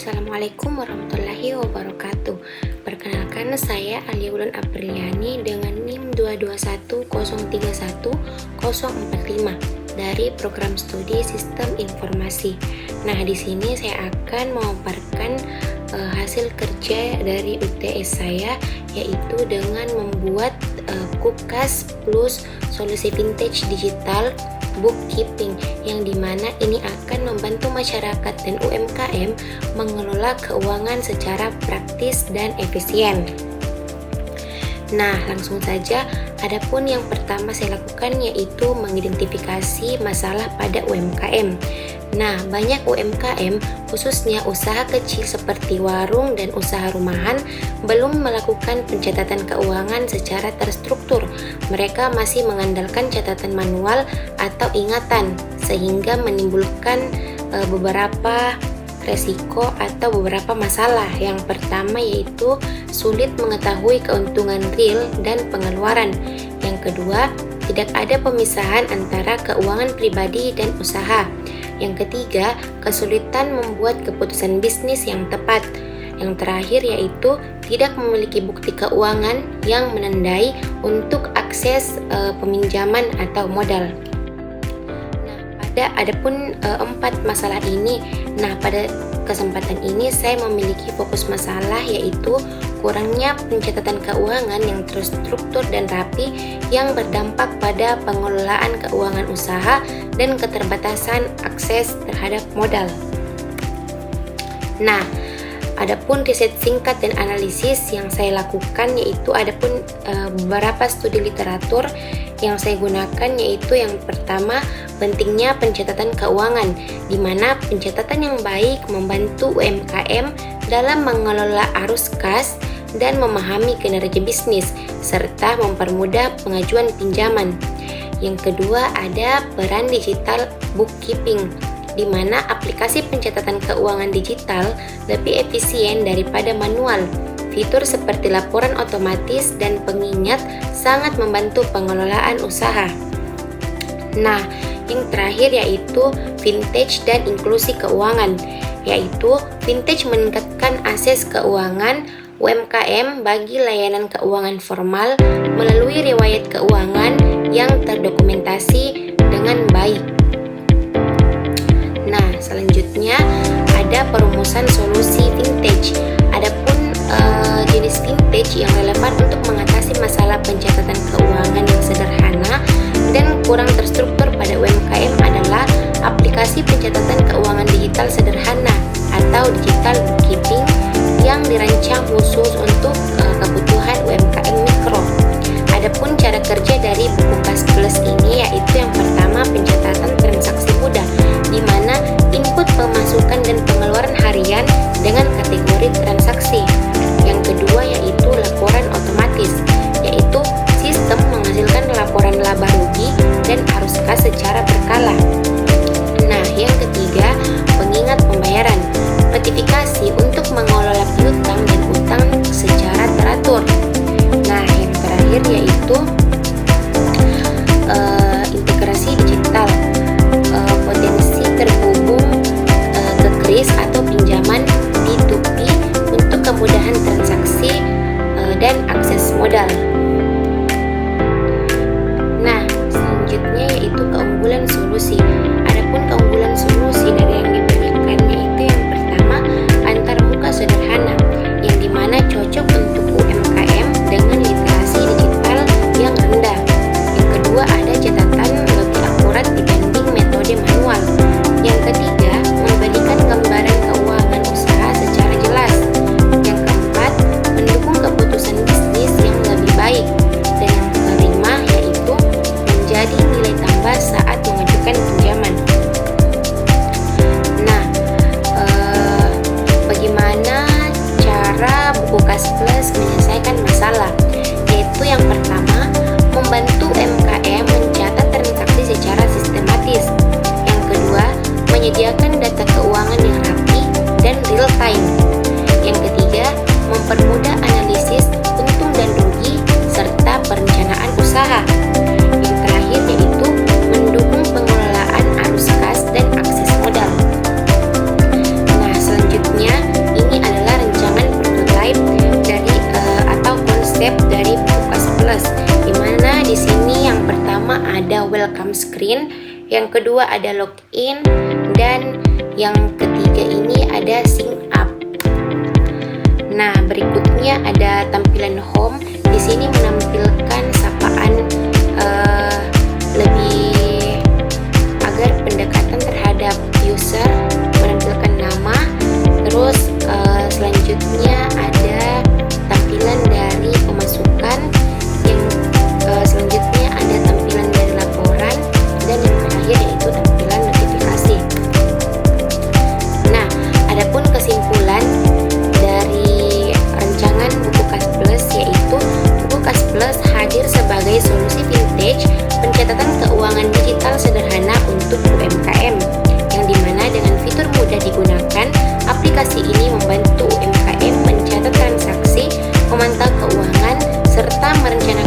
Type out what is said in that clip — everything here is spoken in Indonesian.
Assalamualaikum warahmatullahi wabarakatuh. Perkenalkan, saya Alia Wulan Apriliani dengan NIM 221031045 dari Program Studi Sistem Informasi. Nah, di sini saya akan memaparkan hasil kerja dari UTS saya, yaitu dengan membuat KUKAS plus solusi vintage digital bookkeeping, yang dimana ini akan membantu masyarakat dan UMKM mengelola keuangan secara praktis dan efisien. Nah, langsung saja, adapun yang pertama saya lakukan yaitu mengidentifikasi masalah pada UMKM. Nah, banyak UMKM, khususnya usaha kecil seperti warung dan usaha rumahan, belum melakukan pencatatan keuangan secara terstruktur. Mereka masih mengandalkan catatan manual atau ingatan, sehingga menimbulkan beberapa resiko atau beberapa masalah. Yang pertama yaitu sulit mengetahui keuntungan real dan pengeluaran. Yang kedua, tidak ada pemisahan antara keuangan pribadi dan usaha. Yang ketiga, kesulitan membuat keputusan bisnis yang tepat. Yang terakhir yaitu tidak memiliki bukti keuangan yang menandai untuk akses peminjaman atau modal. Adapun 4 masalah ini, pada kesempatan ini saya memiliki fokus masalah yaitu kurangnya pencatatan keuangan yang terstruktur dan rapi yang berdampak pada pengelolaan keuangan usaha dan keterbatasan akses terhadap modal. Nah, adapun riset singkat dan analisis yang saya lakukan yaitu adapun beberapa studi literatur yang saya gunakan, yaitu yang pertama, pentingnya pencatatan keuangan, di mana pencatatan yang baik membantu UMKM dalam mengelola arus kas dan memahami kinerja bisnis serta mempermudah pengajuan pinjaman. Yang kedua, ada peran digital bookkeeping, di mana aplikasi pencatatan keuangan digital lebih efisien daripada manual. Fitur seperti laporan otomatis dan pengingat sangat membantu pengelolaan usaha. Nah, yang terakhir yaitu vintage dan inklusi keuangan, yaitu vintage meningkatkan akses keuangan UMKM bagi layanan keuangan formal melalui riwayat keuangan yang terdokumentasi dengan baik. Nah, selanjutnya ada perumusan solusi vintage. Adapun jenis vintage yang relevan untuk mengatasi masalah pencatatan keuangan yang sederhana dan kurang terstruktur pada UMKM adalah aplikasi pencatatan keuangan digital sederhana atau digital bookkeeping yang dirancang khusus untuk kebutuhan UMKM mikro. Adapun cara kerja dari KUKAS Plus ini yaitu yang pertama, pencatatan transaksi mudah, di mana input pemasukan dan pengeluaran harian dengan kategori transaksi. Yang kedua yaitu laporan otomatis, yaitu sistem menghasilkan laporan laba rugi dan arus kas secara berkala. Nah, yang ketiga, pengingat pembayaran, notifikasi untuk mengelola piutang dan utang secara teratur. Nah, yang terakhir yaitu integrasi digital, potensi terhubung ke kris atau pinjaman P2P untuk kemudahan transaksi dan akses modal. Nah, selanjutnya yaitu keunggulan solusi. Adapun keunggulan solusi dari yang diberikan yaitu yang pertama, antarmuka sederhana, yang dimana cocok untuk UMKM dengan literasi digital yang rendah. Yang kedua, ada catatan lebih akurat dibanding metode manual. Yang ketiga, memberikan gambaran keuangan usaha secara jelas. Yang keempat, mendukung keputusan bisnis yang lebih baik. Dan yang kelima yaitu menjadi nilai tambah saat mengajukan pinjaman. login, yang kedua ada login, dan yang ketiga ini ada sign up. Nah, berikutnya ada tampilan home. Di sini menampilkan sapaan lebih agar pendekatan terhadap user, menampilkan nama. Terus selanjutnya ada tampilan dari pemasukan, yang selanjutnya ada tampilan dari laporan, dan yang terakhir yaitu tampilan notifikasi. Nah, adapun kesimpulan dari rancangan buku Kas Plus, yaitu buku Kas Plus hadir sebagai solusi vintage pencatatan keuangan digital sederhana untuk UMKM, yang dimana dengan fitur mudah digunakan, aplikasi ini membantu UMKM mencatat transaksi, memantau keuangan, serta merencanakan